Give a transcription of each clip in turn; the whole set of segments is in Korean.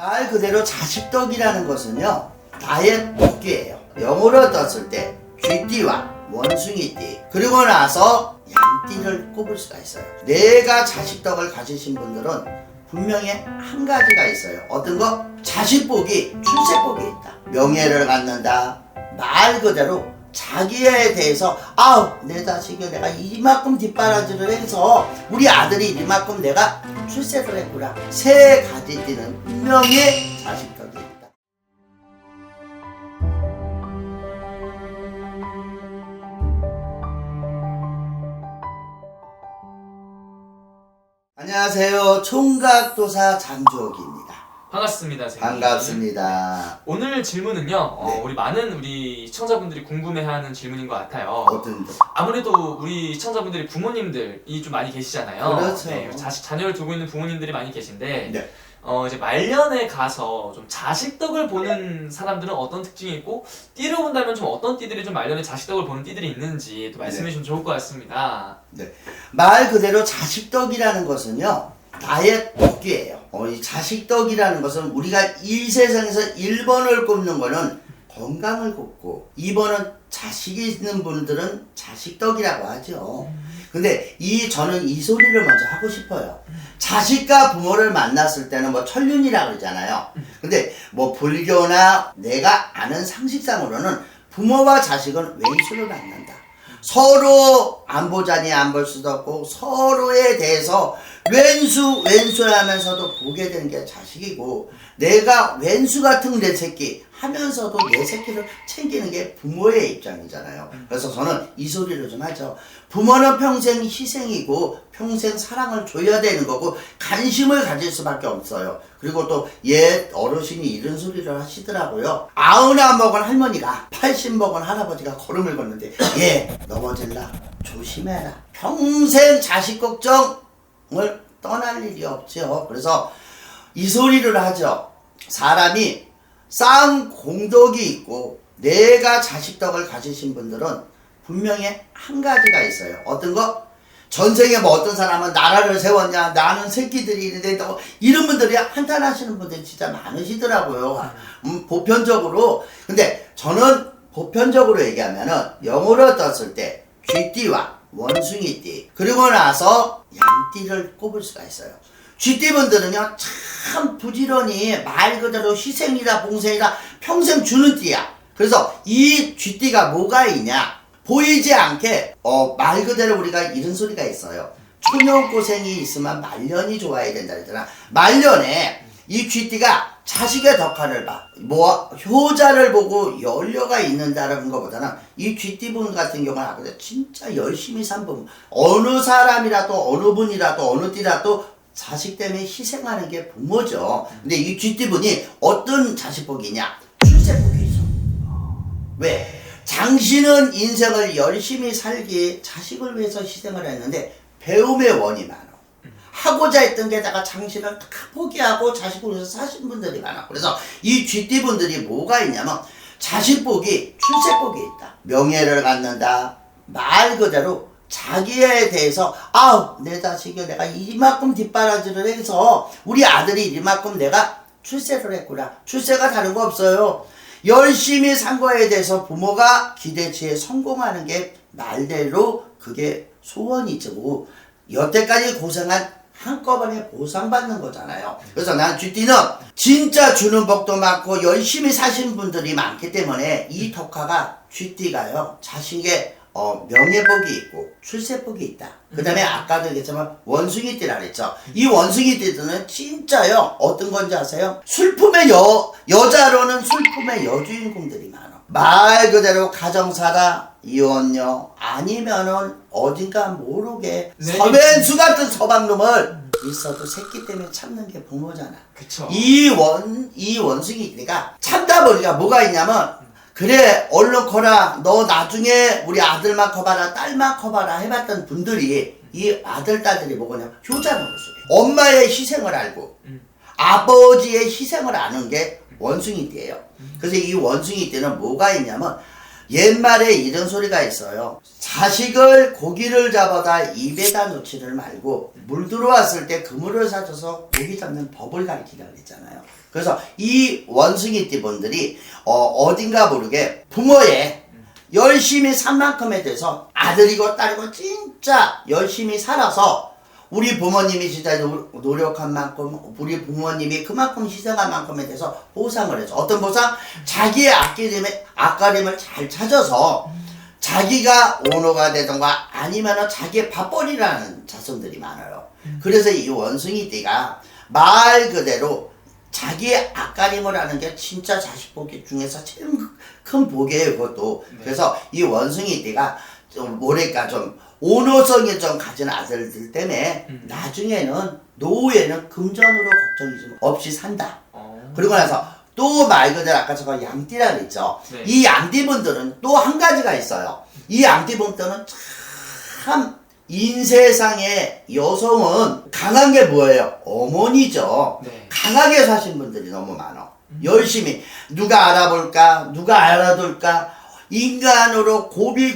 말 그대로 자식덕이라는 것은요, 나의 복귀예요. 영어로 떴을 때 쥐띠와 원숭이띠, 그리고 나서 양띠를 꼽을 수가 있어요. 내가 자식덕을 가지신 분들은 분명히 한 가지가 있어요. 어떤 거? 자식복이 출세복이 있다. 명예를 갖는다. 말 그대로 자기에 대해서 내 자식이 내가 이만큼 뒷바라지를 해서 우리 아들이 이만큼 내가 출세를 했구나. 세 가지 띠는 분명히 자식덕이 있다. 안녕하세요. 총각도사 장주옥입니다. 반갑습니다. 선생님. 반갑습니다. 오늘 질문은요. 네. 우리 많은 우리 시청자분들이 궁금해하는 질문인 것 같아요. 어떤 아무래도 우리 시청자분들이 부모님들이 좀 많이 계시잖아요. 그렇죠. 네, 자녀를 두고 있는 부모님들이 많이 계신데 네. 이제 말년에 가서 좀 자식덕을 보는 사람들은 어떤 특징이 있고 띠를 본다면 좀 어떤 띠들이 좀 말년에 자식덕을 보는 띠들이 있는지 또 말씀해 주시면 좋을 것 같습니다. 네. 말 그대로 자식덕이라는 것은요, 나의 복귀예요. 이 자식덕이라는 것은 우리가 이 세상에서 1번을 꼽는 거는 건강을 꼽고 2번은 자식이 있는 분들은 자식덕이라고 하죠. 근데 저는 이 소리를 먼저 하고 싶어요. 자식과 부모를 만났을 때는 뭐 천륜이라고 그러잖아요. 근데 뭐 불교나 내가 아는 상식상으로는 부모와 자식은 왼수를 갖는다. 서로 안 보자니 안 볼 수도 없고 서로에 대해서 왼수하면서도 보게 되는 게 자식이고, 내가 왼수 같은 내 새끼 하면서도 내 새끼를 챙기는 게 부모의 입장이잖아요. 그래서 저는 이 소리를 좀 하죠. 부모는 평생 희생이고 평생 사랑을 줘야 되는 거고 관심을 가질 수밖에 없어요. 그리고 또 옛 어르신이 이런 소리를 하시더라고요. 91 먹은 할머니가 80 먹은 할아버지가 걸음을 걷는데 넘어질라 조심해라. 평생 자식 걱정을 떠날 일이 없죠. 그래서 이 소리를 하죠. 사람이 쌓은 공덕이 있고 내가 자식덕을 가지신 분들은 분명히 한 가지가 있어요. 어떤 거? 전생에 뭐 어떤 사람은 나라를 세웠냐, 나는 새끼들이 이런데 이런 분들이 한탄하시는 분들이 진짜 많으시더라고요. 보편적으로. 근데 저는 보편적으로 얘기하면은 영어로 떴을 때 쥐띠와 원숭이띠, 그리고 나서 양띠를 꼽을 수가 있어요. 쥐띠분들은요, 참 부지런히 말 그대로 희생이다 봉생이다 평생 주는 띠야. 그래서 이 쥐띠가 뭐가 있냐, 보이지 않게 말 그대로 우리가 이런 소리가 있어요. 초년고생이 있으면 말년이 좋아야 된다 그러잖아. 말년에 이 쥐띠가 자식의 덕화를 봐. 효자를 보고 연료가 있는다는 것보다는 이 쥐띠분 같은 경우는 진짜 열심히 산 부분, 어느 사람이라도 어느 분이라도 어느 띠라도 자식 때문에 희생하는 게 부모죠. 근데 이 쥐띠분이 어떤 자식복이냐? 출세복이 있어. 왜? 당신은 인생을 열심히 살기에 자식을 위해서 희생을 했는데 배움의 원이 많아. 하고자 했던 게다가 당신을 다 포기하고 자식을 위해서 사신 분들이 많아. 그래서 이 쥐띠분들이 뭐가 있냐면 자식복이 출세복이 있다. 명예를 갖는다. 말 그대로 자기에 대해서 내 자식이 내가 이만큼 뒷바라지를 해서 우리 아들이 이만큼 내가 출세를 했구나. 출세가 다른 거 없어요. 열심히 산 거에 대해서 부모가 기대치에 성공하는 게 말대로 그게 소원이죠. 여태까지 고생한 한꺼번에 보상받는 거잖아요. 그래서 난 쥐띠는 진짜 주는 복도 많고 열심히 사신 분들이 많기 때문에 이 덕화가 쥐띠가요, 자식의 명예복이 있고 출세복이 있다. 그 다음에 아까도 얘기했지만 원숭이띠라 그랬죠. 이 원숭이띠들은 진짜요, 어떤 건지 아세요? 슬픔의 여자로는 슬픔의 여주인공들이 많아. 말 그대로 가정사다, 이혼녀, 아니면은 어딘가 모르게 서왼수 같은 서방놈을 있어도 새끼 때문에 참는 게 부모잖아. 그쵸. 이 원숭이띠가 참다 보니까 뭐가 있냐면, 그래 얼른 커라, 너 나중에 우리 아들만 커봐라 딸만 커봐라 해봤던 분들이 이 아들 딸들이 뭐냐면 효자 노릇을 해. 엄마의 희생을 알고 아버지의 희생을 아는 게 원숭이띠예요. 그래서 이 원숭이띠는 뭐가 있냐면 옛말에 이런 소리가 있어요. 자식을 고기를 잡아다 입에다 놓지를 말고 물 들어왔을 때 그물을 사줘서 고기 잡는 법을 가르치라고 했잖아요. 그래서 이 원숭이띠 분들이 어딘가 모르게 부모의 열심히 산 만큼에 대해서 아들이고 딸이고 진짜 열심히 살아서 우리 부모님이 진짜 노력한 만큼 우리 부모님이 그만큼 희생한 만큼에 대해서 보상을 해줘. 어떤 보상? 자기의 앞가림을 잘 찾아서 자기가 오너가 되던가 아니면 자기의 밥벌이라는 자손들이 많아요. 그래서 이 원숭이띠가 말 그대로 자기의 앞가림을 하는 게 진짜 자식 복이 중에서 제일 큰 복이에요, 그것도. 네. 그래서 이 원숭이띠가 좀 뭐랄까 좀 오너성이 좀 가진 아들들 때문에 나중에는 노후에는 금전으로 걱정이 좀 없이 산다. 그리고 나서 또 말 그대로 아까 제가 양띠라 그랬죠. 네. 이 양띠분들은 또 한 가지가 있어요. 이 양띠분들은 참 인세상의 여성은 강한 게 뭐예요? 어머니죠. 네. 강하게 사신 분들이 너무 많아. 열심히 누가 알아볼까? 누가 알아둘까? 인간으로 고비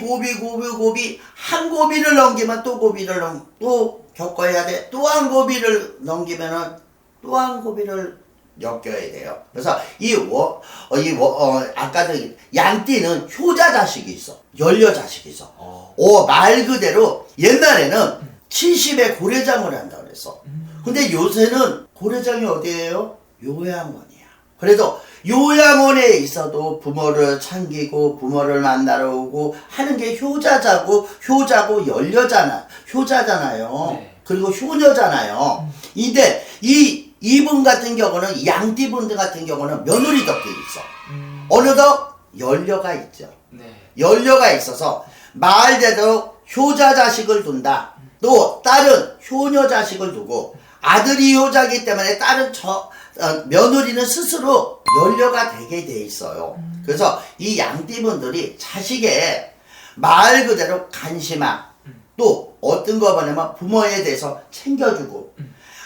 한 고비를 넘기면 또 고비를 또 겪어야 돼. 또 한 고비를 넘기면은 또 한 고비를 겪어야 돼요. 그래서 아까도 양띠는 효자 자식이 있어. 연려 자식이 있어. 말 그대로 옛날에는 70에 고려장을 한다고 그랬어. 근데 요새는 고려장이 어디예요? 요양원이야. 그래도 요양원에 있어도 부모를 챙기고 부모를 만나러 오고 하는 게 효자고 효자잖아요. 네. 그리고 효녀잖아요. 근데 이분 같은 경우는 양띠분들 같은 경우는 며느리 덕이 있어. 어느덧 연려가 있죠. 네. 연려가 있어서 말대로 효자 자식을 둔다. 또 딸은 효녀 자식을 두고 아들이 효자이기 때문에 딸은 며느리는 스스로 연려가 되게 돼 있어요. 그래서 이 양띠분들이 자식의 말 그대로 관심함, 또 어떤 거 보냐면 부모에 대해서 챙겨주고,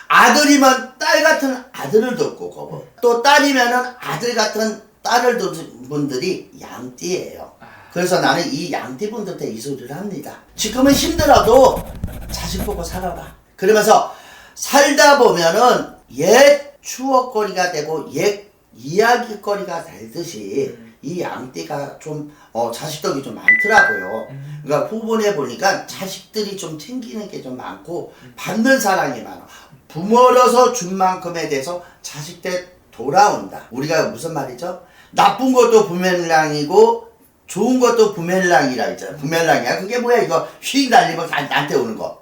아들이면 딸 같은 아들을 돕고 거고, 또 딸이면은 아들 같은 딸을 돕는 분들이 양띠예요. 그래서 나는 이 양띠분들한테 이 소리를 합니다. 지금은 힘들어도 자식 보고 살아라. 그러면서 살다 보면은 옛 추억거리가 되고 옛 이야기거리가 되듯이 이 양띠가 좀 자식덕이 좀 많더라고요. 그러니까 후보에 보니까 자식들이 좀 챙기는 게 좀 많고 받는 사랑이 많아. 부모로서 준 만큼에 대해서 자식들 돌아온다. 우리가 무슨 말이죠? 나쁜 것도 부메랑이고 좋은 것도 부메랑이라 했잖아. 부메랑이야. 그게 뭐야? 이거 휙 날리면 나한테 오는 거.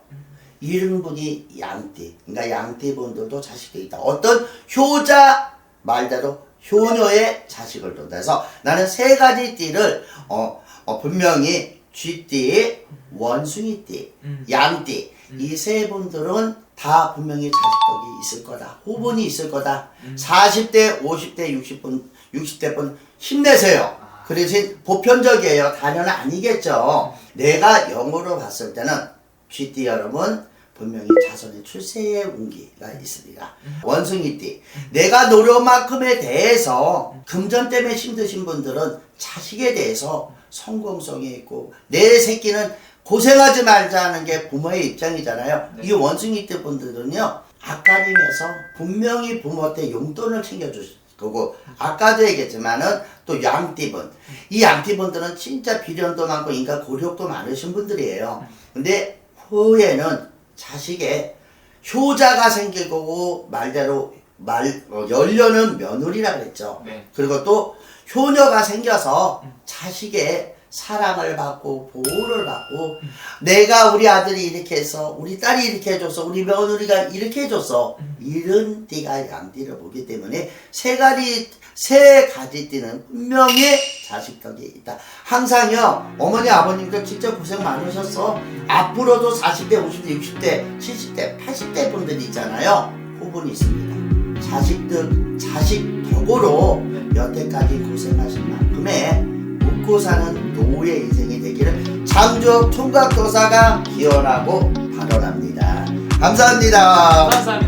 이런 분이 양띠. 그러니까 양띠분들도 자식들이 있다. 어떤 효자 말대로 효녀의 자식을 둔다. 그래서 나는 세 가지 띠를 분명히 쥐띠, 원숭이띠, 양띠 이 세 분들은 다 분명히 자식덕이 있을 거다. 호분이 있을 거다. 40대, 50대, 60대 분 힘내세요. 그 대신 보편적이에요. 다녀는 아니겠죠. 내가 영어로 봤을 때는 쥐띠 여러분 분명히 자손의 출세의 운기가 있으리라. 원숭이띠 내가 노력만큼에 대해서 금전 때문에 힘드신 분들은 자식에 대해서 성공성이 있고 내 새끼는 고생하지 말자는 게 부모의 입장이잖아요. 네. 이 원숭이띠 분들은요 앞가림에서 분명히 부모한테 용돈을 챙겨주실 거고 아까도 얘기했지만은 또 양띠분 이 양띠분들은 진짜 비련도 많고 인간 고력도 많으신 분들이에요. 근데 후에는 자식의 효자가 생길 거고 말대로 연려는 며느리라 그랬죠. 네. 그리고 또 효녀가 생겨서 자식의 사랑을 받고 보호를 받고 내가 우리 아들이 이렇게 해서 우리 딸이 이렇게 해줘서 우리 며느리가 이렇게 해줘서 이런 띠가 양띠를 보기 때문에 세 가지 띠는 분명히 자식덕이 있다. 항상요 어머니 아버님들 진짜 고생 많으셨어. 앞으로도 40대 50대 60대 70대 80대 분들이 있잖아요. 후분이 있습니다. 자식덕으로 여태까지 고생하신 만큼의 웃고 사는 노후의 인생이 되기를 장조 총각도사가 기원하고 발언합니다. 감사합니다. 감사합니다.